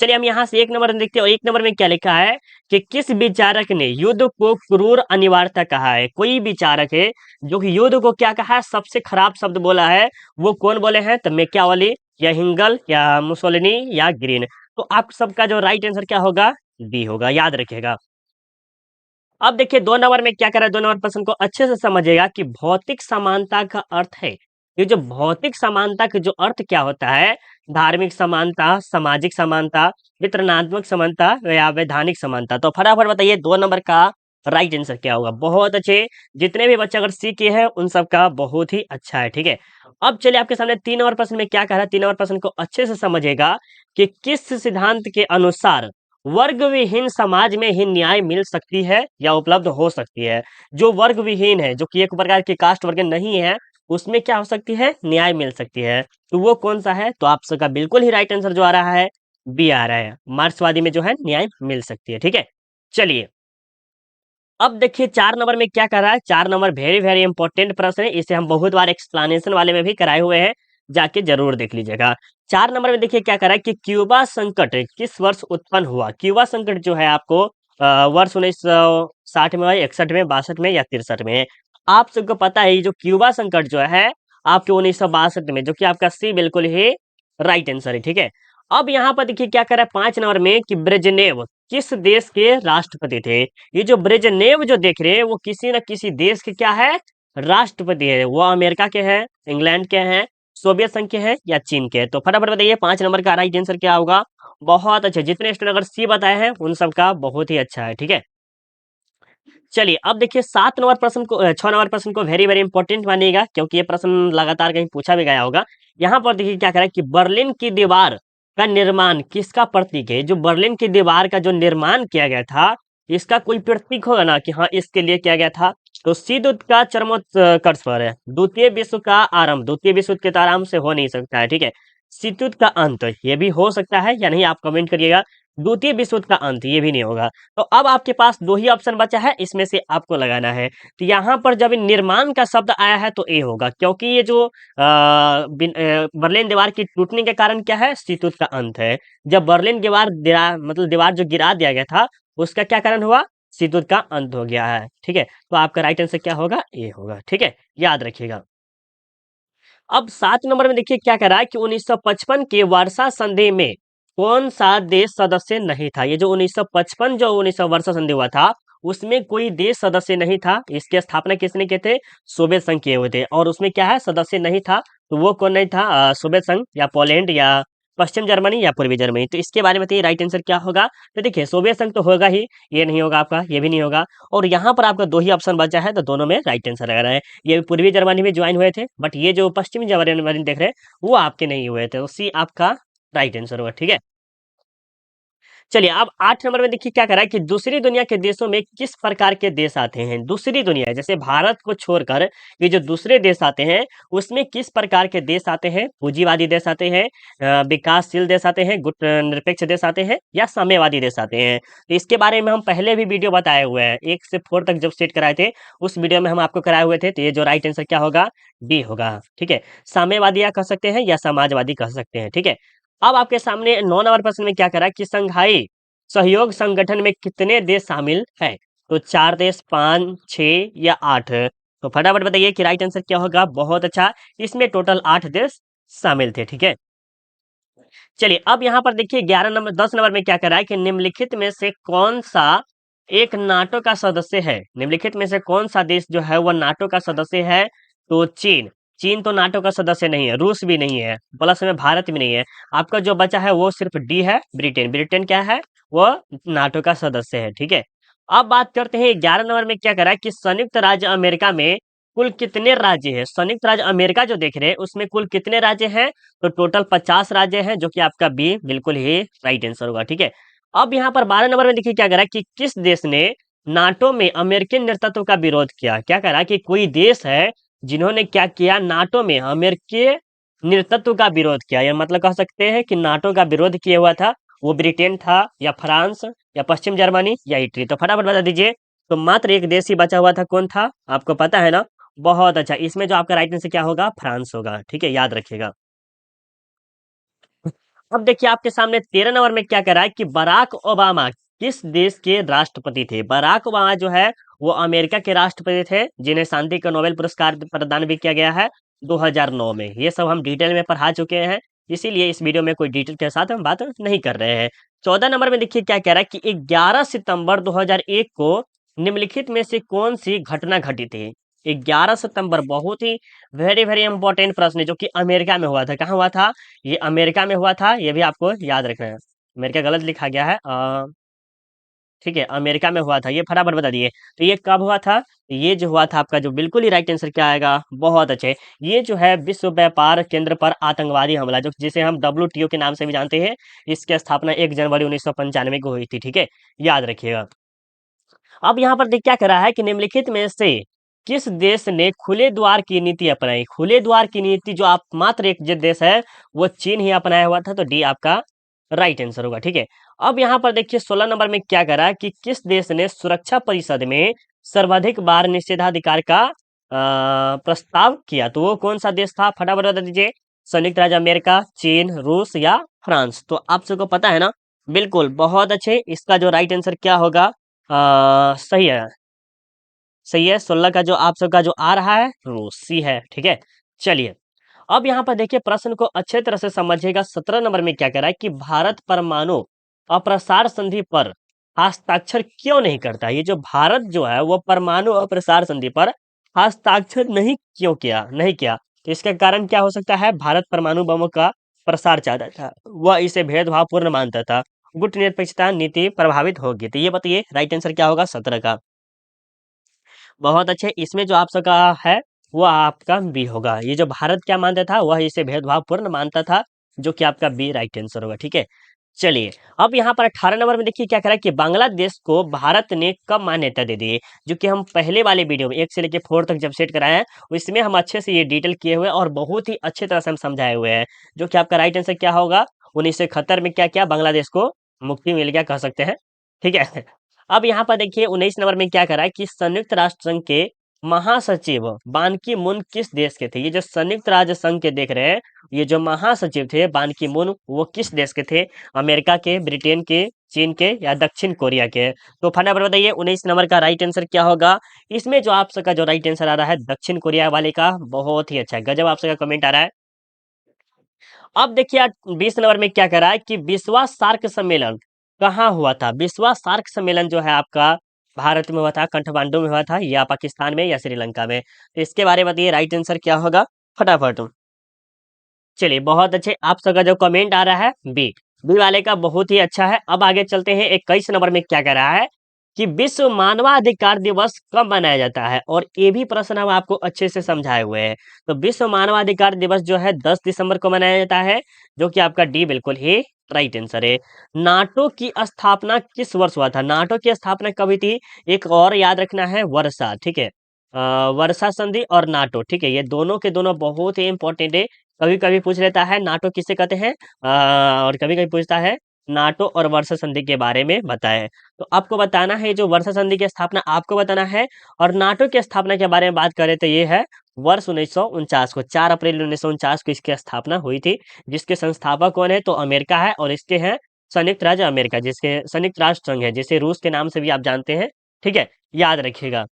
चलिए हम यहाँ से 1 नंबर में देखते हैं, और 1 नंबर में क्या लिखा है कि किस विचारक ने युद्ध को क्रूर अनिवार्यता कहा है। कोई विचारक है जो कि युद्ध को क्या कहा है, सबसे खराब शब्द बोला है, वो कौन बोले हैं? तो मैकियावेली या हिंगल या मुसोलिनी या ग्रीन। तो आप सबका जो राइट आंसर क्या होगा? डी होगा, याद रखिएगा। अब देखिए 2 नंबर में क्या कर रहा है, 2 नंबर प्रश्न को अच्छे से समझिएगा कि भौतिक समानता का अर्थ है। ये जो भौतिक समानता का जो अर्थ क्या होता है, धार्मिक समानता, सामाजिक समानता, वितरणात्मक समानता या वैधानिक समानता। तो फटाफट बताइए 2 नंबर का राइट आंसर क्या होगा। बहुत अच्छे, जितने भी बच्चे अगर सी किए हैं उन सबका बहुत ही अच्छा है, ठीक है। अब चलिए आपके सामने 3 नंबर प्रश्न में क्या कह रहा है, 3 नंबर प्रश्न को अच्छे से समझिएगा कि किस सिद्धांत के अनुसार वर्ग विहीन समाज में ही न्याय मिल सकती है या उपलब्ध हो सकती है। जो वर्ग विहीन है, जो कि एक प्रकार की कास्ट वर्ग नहीं है, उसमें क्या हो सकती है? न्याय मिल सकती है। तो वो कौन सा है? तो आप सबका बिल्कुल ही राइट आंसर जो आ रहा है, बी आ रहा है। मार्क्सवादी में जो है न्याय मिल सकती है, ठीक है। चलिए अब देखिए 4 नंबर में क्या कर रहा है। 4 नंबर वेरी वेरी इंपॉर्टेंट प्रश्न है, इसे हम बहुत बार एक्सप्लेनेशन वाले में भी कराए हुए हैं, जाके जरूर देख लीजिएगा। 4 नंबर में देखिए क्या कर रहा है कि क्यूबा संकट किस वर्ष उत्पन्न हुआ। क्यूबा संकट जो है आपको वर्ष 1960 में, 61 में, 62 में या 63 में। आप सबको पता है ये जो क्यूबा संकट जो है आपके 1962 में, जो कि आपका सी बिल्कुल ही राइट आंसर है, ठीक है। अब यहाँ पर देखिए क्या कर रहा है 5 नंबर में कि ब्रेजनेव किस देश के राष्ट्रपति थे। ये जो ब्रेजनेव जो देख रहे हैं वो किसी न किसी देश के क्या है? राष्ट्रपति है। वो अमेरिका के हैं, इंग्लैंड के हैं, सोवियत संघ के हैं या चीन के हैं। तो फटाफट बताइए 5 नंबर का राइट आंसर क्या होगा। बहुत अच्छा, जितने स्टूडेंट अगर सी बताए हैं उन सबका बहुत ही अच्छा है, ठीक है। चलिए अब देखिए 7 नंबर प्रश्न को 6 नंबर प्रश्न को वेरी वेरी इंपॉर्टेंट मानिएगा, क्योंकि ये प्रश्न लगातार कहीं पूछा भी गया होगा। यहाँ पर देखिए क्या करा है कि बर्लिन की दीवार का निर्माण किसका प्रतीक है। जो बर्लिन की दीवार का जो निर्माण किया गया था, इसका कोई प्रतीक होगा ना कि हाँ इसके लिए किया गया था। तो शीत युद्ध का चरमोत्कर्ष पर है, द्वितीय विश्व का आरंभ, द्वितीय विश्व युद्ध के तो आराम से हो नहीं सकता है, ठीक है। शीत युद्ध का अंत ये भी हो सकता है या नहीं, आप कमेंट करिएगा। द्वितीय विश्व युद्ध का अंत ये भी नहीं होगा। तो अब आपके पास 2 ही ऑप्शन बचा है, इसमें से आपको लगाना है। तो यहाँ पर जब निर्माण का शब्द आया है तो ए होगा, क्योंकि ये जो बर्लिन दीवार की टूटने के कारण क्या है? शीत युद्ध का अंत है। जब बर्लिन दीवार मतलब दीवार जो गिरा दिया गया था, उसका क्या कारण हुआ? शीत युद्ध का अंत हो गया है, ठीक है। तो आपका राइट आंसर क्या होगा? ए होगा, ठीक है, याद रखिएगा। अब 7 नंबर में देखिए क्या कह रहा है कि 1955 के वर्षा संधि में कौन सा देश सदस्य नहीं था। ये जो 1955 जो 1900 वर्षा संधि हुआ था, उसमें कोई देश सदस्य नहीं था। इसकी स्थापना किसने किए थे? सोवियत संघ किए हुए थे। और उसमें क्या है? सदस्य नहीं था। तो वो कौन नहीं था? सोवियत संघ या पोलैंड या पश्चिम जर्मनी या पूर्वी जर्मनी। तो इसके बारे में बताइए राइट आंसर क्या होगा। तो देखिए सोवियत संघ तो होगा ही, ये नहीं होगा आपका, ये भी नहीं होगा। और यहाँ पर आपका 2 ही ऑप्शन बचा है, तो दोनों में राइट आंसर लग रहा है। ये पूर्वी जर्मनी में ज्वाइन हुए थे, बट ये जो पश्चिमी जर्मनी देख रहे हैं वो आपके नहीं हुए थे। तो सी आपका राइट आंसर होगा, ठीक है। चलिए अब 8 नंबर में देखिए क्या कर रहा है कि दूसरी दुनिया के देशों में किस प्रकार के देश आते हैं। दूसरी दुनिया जैसे भारत को छोड़कर ये जो दूसरे देश आते हैं, उसमें किस प्रकार के देश आते हैं? पूंजीवादी देश आते हैं, विकासशील देश आते हैं, गुट निरपेक्ष देश आते हैं या साम्यवादी देश आते हैं। तो इसके बारे में हम पहले भी वीडियो बताए हुए हैं, 1 से 4 तक जब सेट कराए थे उस वीडियो में हम आपको कराए हुए थे। तो ये जो राइट आंसर क्या होगा? डी होगा, ठीक है। साम्यवादी या कह सकते हैं या समाजवादी कह सकते हैं, ठीक है। अब आपके सामने 9 नंबर प्रश्न में क्या करा कि संघाई सहयोग संगठन में कितने देश शामिल है। तो 4 देश, 5, 6 या 8। तो फटाफट बताइए कि राइट आंसर क्या होगा। बहुत अच्छा, इसमें टोटल 8 देश शामिल थे, ठीक है। चलिए अब यहाँ पर देखिए 10 नंबर में क्या कर रहा है कि निम्नलिखित में से कौन सा एक नाटो का सदस्य है। निम्नलिखित में से कौन सा देश जो है वह नाटो का सदस्य है। तो चीन। चीन तो नाटो का सदस्य नहीं है, रूस भी नहीं है, प्लस में भारत भी नहीं है। आपका जो बचा है वो सिर्फ डी है, ब्रिटेन। ब्रिटेन क्या है? वो नाटो का सदस्य है, ठीक है। अब बात करते हैं 11 नंबर में क्या करा है कि संयुक्त राज्य अमेरिका में कुल कितने राज्य हैं। संयुक्त राज्य अमेरिका जो देख रहे हैं उसमें कुल कितने राज्य हैं। तो टोटल 50 राज्य हैं, जो कि आपका बी बिल्कुल ही राइट आंसर होगा, ठीक है। अब यहाँ पर 12 नंबर में देखिए क्या करा कि किस देश ने नाटो में अमेरिकी नेतृत्व का विरोध किया। क्या करा कि कोई देश है जिन्होंने क्या किया, नाटो में अमेरिकी नेतृत्व का विरोध किया। या मतलब कह सकते हैं कि नाटो का विरोध किया हुआ था। वो ब्रिटेन था या फ्रांस या पश्चिम जर्मनी या इटली। तो फटाफट बता दीजिए। तो मात्र एक देश ही बचा हुआ था, कौन था? आपको पता है ना। बहुत अच्छा, इसमें जो आपका राइट आंसर क्या होगा? फ्रांस होगा, ठीक है, याद रखिएगा। अब देखिए आपके सामने 13 नंबर में क्या कह रहा है कि बराक ओबामा किस देश के राष्ट्रपति थे। बराक ओबामा जो है वो अमेरिका के राष्ट्रपति थे, जिन्हें शांति का नोबेल पुरस्कार प्रदान भी किया गया है 2009 में। ये सब हम डिटेल में पढ़ा चुके हैं, इसीलिए इस वीडियो में कोई डिटेल के साथ हम बात नहीं कर रहे हैं। 14 नंबर में देखिए क्या कह रहा है कि 11 सितंबर 2001 को निम्नलिखित में से कौन सी घटना घटी थी। 11 सितंबर बहुत ही वेरी वेरी इंपॉर्टेंट प्रश्न है, जो कि अमेरिका में हुआ था। कहाँ हुआ था? ये अमेरिका में हुआ था, ये भी आपको याद रखना है। अमेरिका गलत लिखा गया है, ठीक है, अमेरिका में हुआ था। ये फटाफट बता दिए। तो ये कब हुआ था? ये जो हुआ था आपका, जो बिल्कुल ही राइट आंसर क्या आएगा, बहुत अच्छे। ये जो है विश्व व्यापार केंद्र पर आतंकवादी हमला, जो जिसे हम WTO के नाम से भी जानते हैं, इसकी स्थापना 1 जनवरी 1995 को हुई थी। ठीक है, याद रखिएगा। अब यहाँ पर देख क्या कर रहा है कि निम्नलिखित में से किस देश ने खुले द्वार की नीति अपनाई। खुले द्वार की नीति जो आप मात्र एक जो देश है वो चीन ही अपनाया हुआ था, तो डी आपका राइट आंसर होगा। ठीक है, अब यहाँ पर देखिए 16 नंबर में क्या करा है कि किस देश ने सुरक्षा परिषद में सर्वाधिक बार निषेधाधिकार का प्रस्ताव किया। तो वो कौन सा देश था, फटाफट बता दीजिए। संयुक्त राज्य अमेरिका, चीन, रूस या फ्रांस। तो आप सबको पता है ना, बिल्कुल बहुत अच्छे। इसका जो राइट आंसर क्या होगा, सही है, सही है। 16 का जो आप सबका जो आ रहा है वो सी है। ठीक है, चलिए अब यहाँ पर देखिए प्रश्न को अच्छे तरह से समझिएगा। 17 नंबर में क्या कह रहा है कि भारत परमाणु अप्रसार संधि पर हस्ताक्षर क्यों नहीं करता। ये जो भारत जो है वो परमाणु अप्रसार संधि पर हस्ताक्षर नहीं किया। तो इसका कारण क्या हो सकता है? भारत परमाणु बमों का प्रसार चाहता था, वह इसे भेदभावपूर्ण मानता था, गुट निरपेक्षता नीति प्रभावित होगी। तो ये बताइए राइट आंसर क्या होगा 17 का। बहुत अच्छे, इसमें जो आप सबका है वो आपका बी होगा। ये जो भारत क्या मानता था, वह इसे भेदभावपूर्ण मानता था, जो कि आपका बी राइट आंसर होगा। ठीक है, चलिए अब यहाँ पर 18 नंबर में देखिए क्या कह रहा है कि बांग्लादेश को भारत ने कब मान्यता दे दी। जो कि हम पहले वाले वीडियो में 1 से लेकर 4 तक जब सेट कराए हैं, उसमें हम अच्छे से ये डिटेल किए हुए और बहुत ही अच्छे तरह से हम समझाए हुए हैं। जो कि आपका राइट आंसर क्या होगा, 1971 में क्या किया, बांग्लादेश को मुक्ति मिल गया, कह सकते हैं। ठीक है, अब यहाँ पर देखिए 19 नंबर में क्या करा है कि संयुक्त राष्ट्र संघ के महासचिव बान की मून किस देश के थे। ये जो संयुक्त राज्य संघ के देख रहे हैं, ये जो महासचिव थे बान की मून, वो किस देश के थे? अमेरिका के, ब्रिटेन के, चीन के या दक्षिण कोरिया के। तो फटाफट बताइए 19 नंबर का राइट आंसर क्या होगा। इसमें जो आप सबका जो राइट आंसर आ रहा है दक्षिण कोरिया वाले का, बहुत ही अच्छा है, गजब आप सबका कमेंट आ रहा है। अब देखिए 20 नंबर में क्या कह रहा है कि विश्वा सार्क सम्मेलन कहाँ हुआ था। विश्वा सार्क सम्मेलन जो है आपका भारत में हुआ था, काठमांडू में हुआ था, या पाकिस्तान में या श्रीलंका में। तो इसके बारे में बताइए राइट आंसर क्या होगा फटाफट। चलिए बहुत अच्छे, आप सबका जो कमेंट आ रहा है बी, बी वाले का बहुत ही अच्छा है। अब आगे चलते हैं 21 नंबर में क्या कह रहा है कि विश्व मानवाधिकार दिवस कब मनाया जाता है। और ये भी प्रश्न हम आपको अच्छे से समझाए हुए हैं। तो विश्व मानवाधिकार दिवस जो है 10 दिसंबर को मनाया जाता है, जो कि आपका डी बिल्कुल ही राइट आंसर है। नाटो की स्थापना किस वर्ष हुआ था? नाटो की स्थापना कब हुई थी? एक और याद रखना है, वर्षा। ठीक है, वर्षा संधि और नाटो, ठीक है, ये दोनों के दोनों बहुत ही इंपॉर्टेंट है। कभी कभी पूछ लेता है नाटो किसे कहते हैं, और कभी कभी पूछता है नाटो और वर्षा संधि के बारे में बताएं। तो आपको बताना है जो वर्षा संधि की स्थापना आपको बताना है, और नाटो की स्थापना के बारे में बात करें तो ये है वर्ष 1949 को, 4 अप्रैल 1949 को इसकी स्थापना हुई थी। जिसके संस्थापक कौन है? तो अमेरिका है, और इसके हैं संयुक्त राज्य अमेरिका, जिसके संयुक्त राष्ट्र संघ है, जिसे रूस के नाम से भी आप जानते हैं। ठीक है, याद रखिएगा।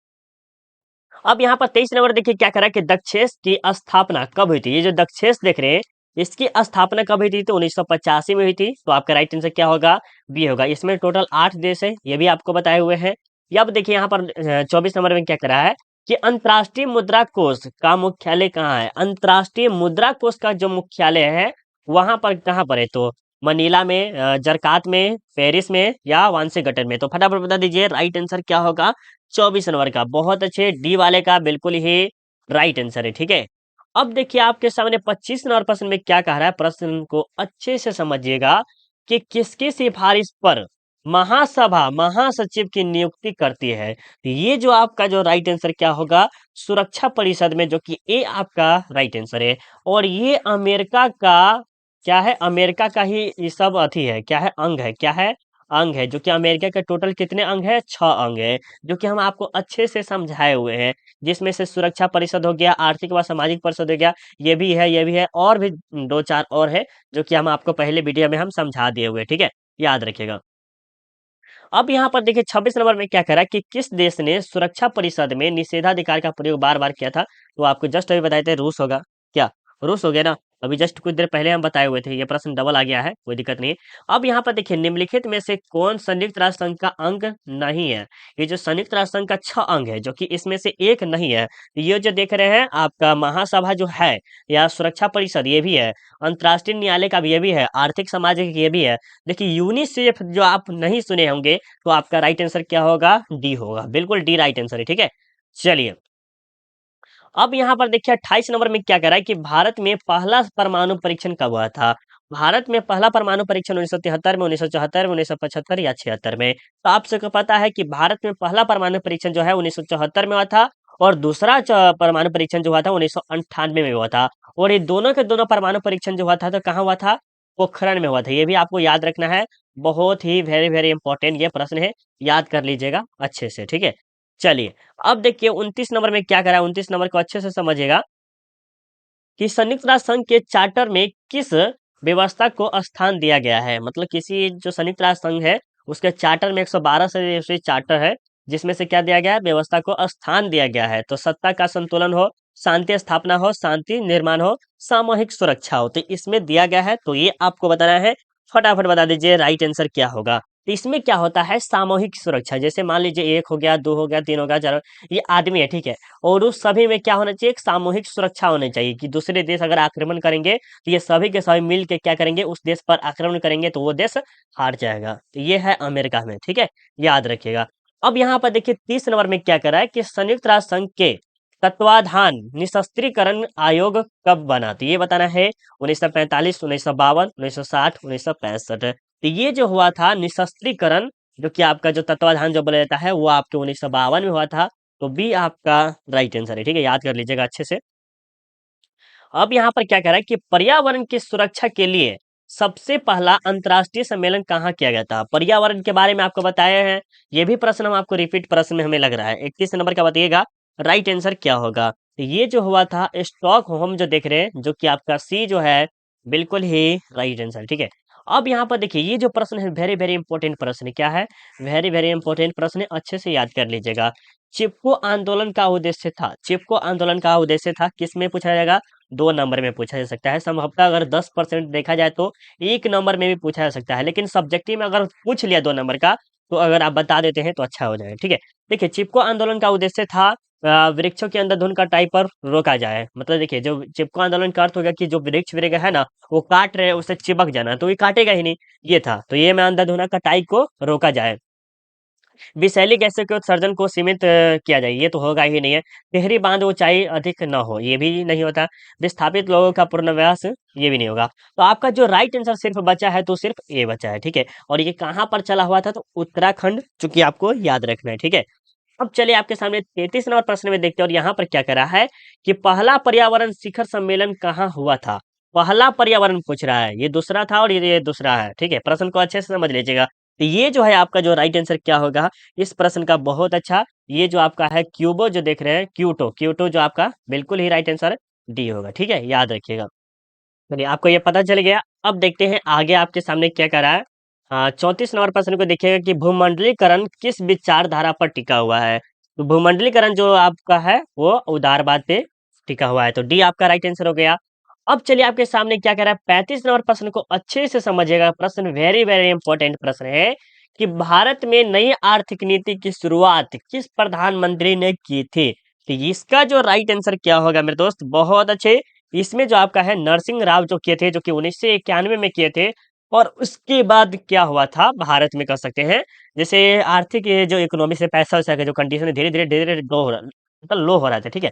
अब यहाँ पर 23 नंबर देखिए क्या करा कि दक्षेस की स्थापना कब हुई थी। ये जो दक्षेस देख रहे हैं, इसकी स्थापना कब हुई थी? तो 1985 में हुई थी। तो आपका राइट आंसर क्या होगा? बी होगा। इसमें टोटल 8 देश है, ये भी आपको बताए हुए हैं। ये अब देखिए यहाँ पर 24 नंबर में क्या करा है कि अंतर्राष्ट्रीय मुद्रा कोष का मुख्यालय कहाँ है। अंतर्राष्ट्रीय मुद्रा कोष का जो मुख्यालय है वहां पर कहाँ पर है? तो मनीला में, जरकात में, पेरिस में या वाशिंगटन में। तो फटाफट बता दीजिए राइट आंसर क्या होगा 24 नंबर का। बहुत अच्छे, डी वाले का बिल्कुल ही राइट आंसर है। ठीक है, अब देखिए आपके सामने 25 नंबर प्रश्न में क्या कह रहा है, प्रश्न को अच्छे से समझिएगा कि किसकी सिफारिश पर महासभा महासचिव की नियुक्ति करती है। तो ये जो आपका जो राइट आंसर क्या होगा, सुरक्षा परिषद में, जो कि ए आपका राइट आंसर है। और ये अमेरिका का क्या है? अमेरिका का ही ये सब अथी है, क्या है? अंग है, क्या है? अंग है, जो कि अमेरिका के टोटल कितने अंग है? 6 अंग है, जो कि हम आपको अच्छे से समझाए हुए हैं, जिसमें से सुरक्षा परिषद हो गया, आर्थिक व सामाजिक परिषद हो गया, ये भी है, और भी 2-4 और है, जो कि हम आपको पहले वीडियो में हम समझा दिए हुए हैं, ठीक है? याद रखिएगा। अब यहाँ पर देखिए 26 नंबर में क्या कह रहा है कि किस देश ने सुरक्षा परिषद में निषेधाधिकार का प्रयोग बार-बार किया था? तो आपको जस्ट अभी बताए थे रूस होगा। क्या? रूस हो गया ना? अभी जस्ट कुछ देर पहले हम बताए हुए थे, ये प्रश्न डबल आ गया है, कोई दिक्कत नहीं है। अब यहाँ पर देखिए निम्नलिखित में से कौन संयुक्त राष्ट्र संघ का अंग नहीं है? ये जो संयुक्त राष्ट्र संघ का 6 अंग है, जो कि इसमें से एक नहीं है। ये जो देख रहे हैं आपका महासभा जो है, या सुरक्षा परिषद ये भी है, अंतर्राष्ट्रीय न्यायालय का भी ये भी है, आर्थिक सामाजिक ये भी है। देखिए यूनिसेफ जो आप नहीं सुने होंगे, तो आपका राइट आंसर क्या होगा? डी होगा। बिल्कुल डी राइट आंसर है, ठीक है? चलिए, अब यहाँ पर देखिए 28 नंबर में क्या कह रहा है कि भारत में पहला परमाणु परीक्षण कब हुआ था? भारत में पहला परमाणु परीक्षण 1973 में, 1974 में, 1975 या 76 में? तो आप सबको पता है कि भारत में पहला परमाणु परीक्षण जो है 1974 में हुआ था, और दूसरा परमाणु परीक्षण जो हुआ था 1998 में हुआ था। और ये दोनों के दोनों परमाणु परीक्षण जो हुआ था तो कहाँ हुआ था? पोखरण में हुआ था। ये भी आपको याद रखना है, बहुत ही वेरी वेरी इंपॉर्टेंट ये प्रश्न है, याद कर लीजिएगा अच्छे से, ठीक है? चलिए, अब देखिए 29 नंबर में क्या करा है, 29 नंबर को अच्छे से समझिएगा कि संयुक्त राष्ट्र संघ के चार्टर में किस व्यवस्था को स्थान दिया गया है? मतलब किसी जो संयुक्त राष्ट्र संघ है, उसके चार्टर में 112 सदस्यीय चार्टर है, जिसमें से क्या दिया गया है? व्यवस्था को स्थान दिया गया है। तो सत्ता का संतुलन हो, शांति स्थापना हो, शांति निर्माण हो, सामूहिक सुरक्षा हो, तो इसमें दिया गया है। तो ये आपको बताना है, फटाफट बता दीजिए राइट आंसर क्या होगा? तो इसमें क्या होता है? सामूहिक सुरक्षा। जैसे मान लीजिए 1 हो गया, 2 हो गया, 3 हो गया, 4 ये आदमी है, ठीक है? और उस सभी में क्या होना चाहिए? एक सामूहिक सुरक्षा होनी चाहिए, कि दूसरे देश अगर आक्रमण करेंगे, तो ये सभी के सभी मिल के क्या करेंगे? उस देश पर आक्रमण करेंगे, तो वो देश हार जाएगा। तो ये है अमेरिका में, ठीक है? याद रखिएगा। अब यहाँ पर देखिए 30 नंबर में क्या कर रहा है कि संयुक्त राष्ट्र संघ के तत्वाधान निशस्त्रीकरण आयोग कब बना? तो ये बताना है 1945, 1952, 1960, 1965। तो ये जो हुआ था निशस्त्रीकरण, जो कि आपका जो तत्वाधान जो बोला जाता है, वो आपके 1952 में हुआ था। तो बी आपका राइट आंसर है, ठीक है? याद कर लीजिएगा अच्छे से। अब यहाँ पर क्या कह रहा है कि पर्यावरण की सुरक्षा के लिए सबसे पहला अंतर्राष्ट्रीय सम्मेलन कहाँ किया गया था? पर्यावरण के बारे में आपको बताया है, ये भी प्रश्न हम आपको रिपीट प्रश्न में हमें लग रहा है। 31 नंबर का बताइएगा राइट आंसर क्या होगा? तो ये जो हुआ था स्टॉकहोम, जो देख रहे हैं, जो कि आपका सी जो है, बिल्कुल ही राइट आंसर, ठीक है? अब यहाँ पर देखिए ये जो प्रश्न है वेरी वेरी इंपॉर्टेंट प्रश्न है। क्या है? वेरी वेरी इंपॉर्टेंट प्रश्न है, अच्छे से याद कर लीजिएगा। चिपको आंदोलन का उद्देश्य था, चिपको आंदोलन का उद्देश्य था, किसमें पूछा जाएगा? 2 नंबर में पूछा जा सकता है। संभवतः अगर 10% देखा जाए तो 1 नंबर में भी पूछा जा सकता है, लेकिन सब्जेक्टिव में अगर पूछ लिया 2 नंबर का, तो अगर आप बता देते हैं तो अच्छा हो जाएगा, ठीक है? देखिए चिपको आंदोलन का उद्देश्य था वृक्षों के अंधाधुंध कटाई पर रोका जाए। मतलब देखिए जो चिपको आंदोलन का अर्थ हो गया कि जो वृक्ष वृक्ष है ना, वो काट रहे हैं, उससे चिपक जाना, तो ये काटेगा ही नहीं, ये था। तो ये में अंधाधुंध कटाई को रोका जाए। विषैली गैसों के उत्सर्जन को सीमित किया जाए, ये तो होगा ही नहीं है। तिहरी बांध ऊंचाई अधिक न हो, ये भी नहीं होता। विस्थापित लोगों का पुनर्वास, ये भी नहीं होगा। तो आपका जो राइट आंसर सिर्फ बचा है, तो सिर्फ ए बचा है, ठीक है? और ये कहाँ पर चला हुआ था? तो उत्तराखंड, चूंकि आपको याद रखना है, ठीक है? अब चलिए आपके सामने 33 नंबर प्रश्न में देखते हैं, और यहाँ पर क्या करा है कि पहला पर्यावरण शिखर सम्मेलन कहाँ हुआ था? पहला पर्यावरण पूछ रहा है, ये दूसरा था और ये दूसरा है, ठीक है? प्रश्न को अच्छे से समझ लीजिएगा। तो ये जो है आपका जो राइट आंसर क्या होगा इस प्रश्न का? बहुत अच्छा, ये जो आपका है क्यूबो, जो देख रहे हैं, क्यूटो, क्यूटो जो आपका बिल्कुल ही राइट आंसर डी होगा, ठीक है? याद रखिएगा। चलिए आपको ये पता चल गया। अब देखते हैं आगे आपके सामने क्या कह रहा है। 34 नंबर प्रश्न को देखिएगा कि भूमंडलीकरण किस विचारधारा पर टिका हुआ है? तो भूमंडलीकरण जो आपका है वो उदारवाद पे टिका हुआ है, तो डी आपका राइट आंसर हो गया। अब चलिए आपके सामने क्या कह रहा है, 35 नंबर प्रश्न को अच्छे से समझिएगा। प्रश्न वेरी वेरी इंपॉर्टेंट प्रश्न है कि भारत में नई आर्थिक नीति की शुरुआत किस प्रधानमंत्री ने की थी? तो इसका जो राइट आंसर क्या होगा मेरे दोस्त? बहुत अच्छे, इसमें जो आपका है नरसिंह राव जो किए थे, जो कि 1991 में किए थे। और उसके बाद क्या हुआ था भारत में, कह सकते हैं जैसे आर्थिक ये जो इकोनॉमी से पैसा वैसा का जो कंडीशन धीरे धीरे लो हो रहा, मतलब लो हो रहा था, ठीक है?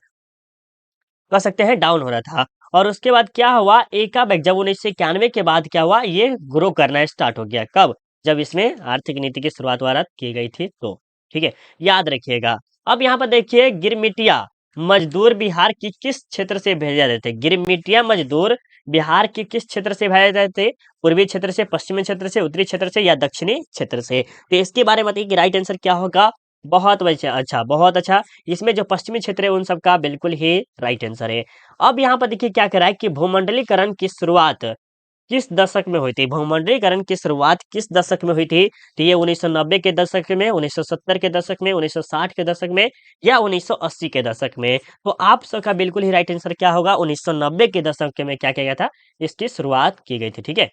कह सकते हैं डाउन हो रहा था। और उसके बाद क्या हुआ, एकाएक जब 1991 के बाद क्या हुआ, ये ग्रो करना स्टार्ट हो गया। कब? जब इसमें आर्थिक नीति की शुरुआत वारात की गई थी, तो ठीक है, याद रखिएगा। अब यहाँ पर देखिए गिरमिटिया मजदूर बिहार की किस क्षेत्र से भेजे जाते थे? गिरमिटिया मजदूर बिहार के किस क्षेत्र से भेजे जाते थे? पूर्वी क्षेत्र से, पश्चिमी क्षेत्र से, उत्तरी क्षेत्र से या दक्षिणी क्षेत्र से? तो इसके बारे में बताइए कि राइट आंसर क्या होगा? बहुत अच्छा, बहुत अच्छा। इसमें जो पश्चिमी क्षेत्र है उन सब का बिल्कुल ही राइट आंसर है। अब यहाँ पर देखिए क्या कह रहा है कि भूमंडलीकरण की शुरुआत किस दशक में हुई थी? भूमंडलीकरण की शुरुआत किस दशक में हुई थी? तो ये 1990 के दशक में, 1970 के दशक में, 1960 के दशक में या 1980 के दशक में? तो आप सबका बिल्कुल ही राइट आंसर क्या होगा? 1990 के दशक में क्या किया गया था? इसकी शुरुआत की गई थी, ठीक है?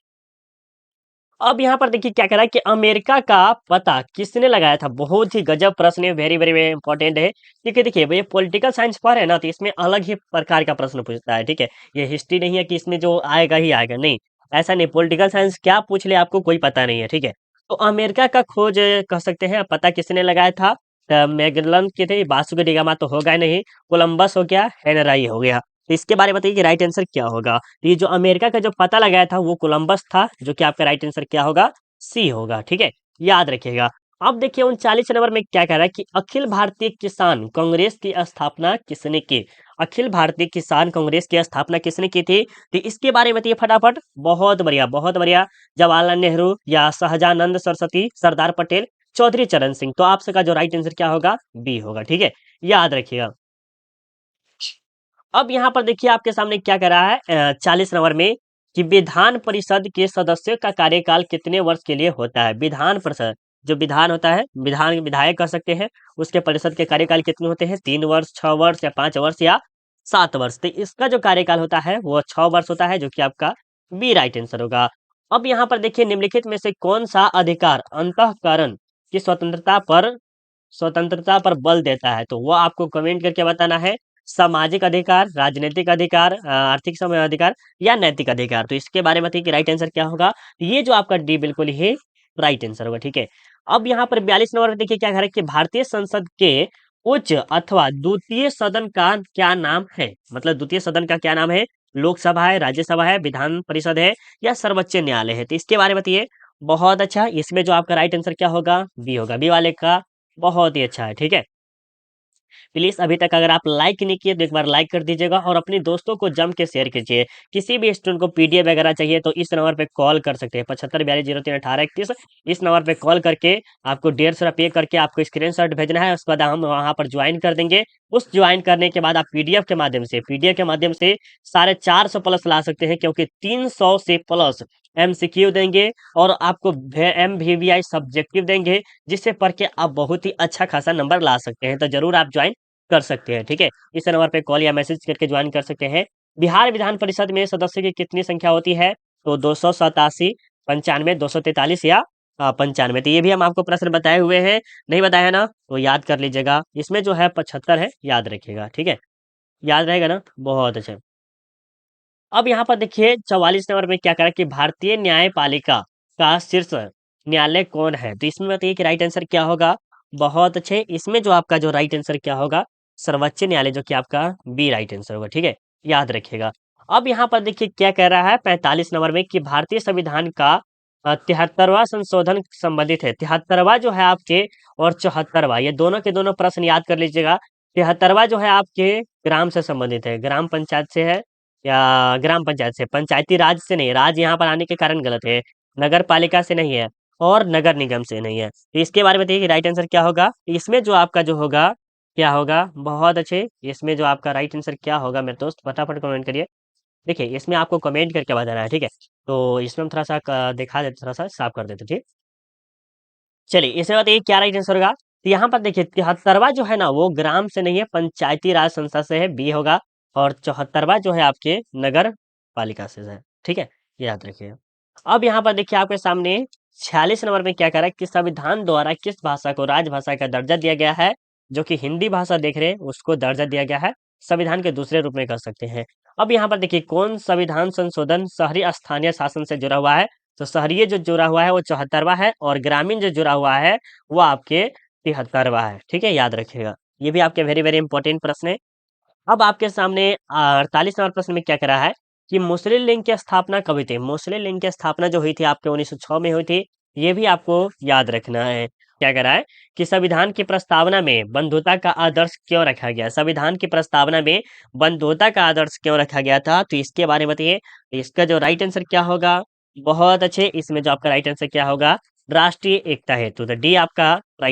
अब यहाँ पर देखिए क्या कह रहा है कि अमेरिका का पता किसने लगाया था? बहुत ही गजब प्रश्न है, वेरी वेरी वेरी इंपॉर्टेंट है, क्योंकि देखिए ये पॉलिटिकल साइंस पर है ना, तो इसमें अलग ही प्रकार का प्रश्न पूछता है, ठीक है? ये हिस्ट्री नहीं है कि इसमें जो आएगा ही आएगा, नहीं, ऐसा नहीं। पॉलिटिकल साइंस क्या पूछ ले आपको कोई पता नहीं है, ठीक है? तो अमेरिका का खोज कह सकते हैं, पता किसने लगाया था? मैगेलन के थे, वास्को डी गामा तो होगा ही नहीं, कोलंबस हो गया, हेनराई हो गया। तो इसके बारे में बताइए कि राइट आंसर क्या होगा? तो ये जो अमेरिका का जो पता लगाया था वो कोलंबस था, जो कि आपका राइट आंसर क्या होगा? सी होगा, ठीक है? याद रखिएगा। अब देखिए 39 नंबर में क्या कह रहा है कि अखिल भारतीय किसान कांग्रेस की स्थापना किसने की? अखिल भारतीय किसान कांग्रेस की स्थापना किसने की थी? तो इसके बारे में बताइए फटाफट। बहुत बढ़िया, बहुत बढ़िया। जवाहरलाल नेहरू या शाहजानंद सरस्वती, सरदार पटेल, चौधरी चरण सिंह। तो आप सबका जो राइट आंसर क्या होगा? बी होगा, ठीक है? याद रखिएगा। अब यहाँ पर देखिए आपके सामने क्या कह रहा है 40 नंबर में कि विधान परिषद के सदस्यों का कार्यकाल कितने वर्ष के लिए होता है? विधान परिषद, जो विधान होता है, विधान विधायक कर सकते हैं, उसके परिषद के कार्यकाल कितने होते हैं? 3 वर्ष, 6 वर्ष या 5 वर्ष या 7 वर्ष? तो इसका जो कार्यकाल होता है वो 6 वर्ष होता है, जो कि आपका बी राइट आंसर होगा। अब यहाँ पर देखिए निम्नलिखित में से कौन सा अधिकार अंतःकरण की स्वतंत्रता पर बल देता है? तो वो आपको कमेंट करके बताना है। सामाजिक अधिकार, राजनीतिक अधिकार, आर्थिक समय अधिकार या नैतिक अधिकार? तो इसके बारे में बताइए कि राइट आंसर क्या होगा? ये जो आपका डी बिल्कुल ही राइट आंसर होगा, ठीक है? अब यहाँ पर 42 नंबर में देखिए क्या कह रहा है कि भारतीय संसद के उच्च अथवा द्वितीय सदन का क्या नाम है? मतलब द्वितीय सदन का क्या नाम है? लोकसभा है, राज्यसभा है, विधान परिषद है या सर्वोच्च न्यायालय है? तो इसके बारे में बताइए। बहुत अच्छा। इसमें जो आपका राइट आंसर क्या होगा? बी होगा। बी वाले का बहुत ही अच्छा है, ठीक है? प्लीज अभी तक अगर आप लाइक नहीं किए तो एक बार लाइक कर दीजिएगा और अपने दोस्तों को जम के शेयर कीजिए। किसी भी स्टूडेंट को पीडीएफ वगैरह चाहिए तो इस नंबर पे कॉल कर सकते हैं, 7542031831। इस नंबर पे कॉल करके आपको 150 पे करके आपको स्क्रीनशॉट भेजना है, उसके बाद हम वहाँ पर ज्वाइन कर देंगे। उस ज्वाइन करने के बाद आप पीडीएफ के माध्यम से 450 प्लस ला सकते हैं, क्योंकि 300 से प्लस एमसीक्यू देंगे और आपको एमवीवीआई सब्जेक्टिव देंगे, जिससे पढ़ के आप बहुत ही अच्छा खासा नंबर ला सकते हैं। तो जरूर आप ज्वाइन कर सकते हैं, ठीक है? इस नंबर पे कॉल या मैसेज करके ज्वाइन कर सकते हैं। बिहार विधान परिषद में सदस्य की कितनी संख्या होती है? तो 287, 95, 243 या 95। तो ये भी हम आपको प्रश्न बताए हुए हैं, नहीं बताया ना तो याद कर लीजिएगा। इसमें जो है 75 है, याद रखिएगा, ठीक है? याद रहेगा ना? बहुत अच्छा। अब यहाँ पर देखिए 44 नंबर में क्या करा कि भारतीय न्यायपालिका का शीर्ष न्यायालय कौन है? तो इसमें बताइए कि राइट आंसर क्या होगा? बहुत अच्छे। इसमें जो आपका जो राइट आंसर क्या होगा? सर्वोच्च न्यायालय, जो कि आपका बी राइट आंसर होगा, ठीक है? याद रखिएगा। अब यहाँ पर देखिए क्या कह रहा है 45 नंबर में कि भारतीय संविधान का 73वां संशोधन संबंधित है। 73वां जो है आपके और 74वां, ये दोनों के दोनों प्रश्न याद कर लीजिएगा। 73वां जो है आपके ग्राम से संबंधित है, ग्राम पंचायत से है या ग्राम पंचायत से, पंचायती राज से नहीं है। राज यहाँ पर आने के कारण गलत है। नगर पालिका से नहीं है और नगर निगम से नहीं है। तो इसके बारे में बताइए कि राइट आंसर क्या होगा? इसमें जो आपका जो होगा क्या होगा? बहुत अच्छे। इसमें जो आपका राइट आंसर क्या होगा मेरे दोस्त, फटाफट कमेंट करिए। देखिए इसमें आपको कमेंट करके बताना है, ठीक है? तो इसमें हम थोड़ा सा दिखा देते, थोड़ा सा साफ कर देते, ठीक? चलिए इसमें बताइए क्या राइट आंसर होगा? तो यहाँ पर देखिए 73वां जो है ना वो ग्राम से नहीं है, पंचायती राज संस्था से है, बी होगा। और 74वां जो है आपके नगर पालिका से है, ठीक है? ये याद रखिए। अब यहाँ पर देखिए आपके सामने 46 नंबर में क्या कह रहा है कि संविधान द्वारा किस भाषा को राजभाषा का दर्जा दिया गया है? जो कि हिंदी भाषा देख रहे हैं उसको दर्जा दिया गया है, संविधान के दूसरे रूप में कर सकते हैं। अब यहाँ पर देखिए कौन संविधान संशोधन शहरी स्थानीय शासन से जुड़ा हुआ है? तो शहरी जो जुड़ा हुआ है वो 74वां है और ग्रामीण जो जुड़ा हुआ है वो आपके 73वां है, ठीक है? याद रखिएगा। ये भी आपके वेरी वेरी इंपॉर्टेंट प्रश्न है। अब आपके सामने 48 नंबर प्रश्न में क्या करा है कि मुस्लिम लीग की स्थापना कब हुई थी? मुस्लिम लीग की स्थापना जो हुई थी आपके 1906 में हुई थी, ये भी आपको याद रखना है। क्या करा है कि संविधान की प्रस्तावना में बंधुता का आदर्श क्यों रखा गया? संविधान की प्रस्तावना में बंधुता का आदर्श क्यों रखा गया था? तो इसके बारे में बताइए। तो इसका जो राइट आंसर क्या होगा? बहुत अच्छे, इसमें जो आपका राइट आंसर क्या होगा? राष्ट्रीय एकता हेतु। तो डी आपका राइट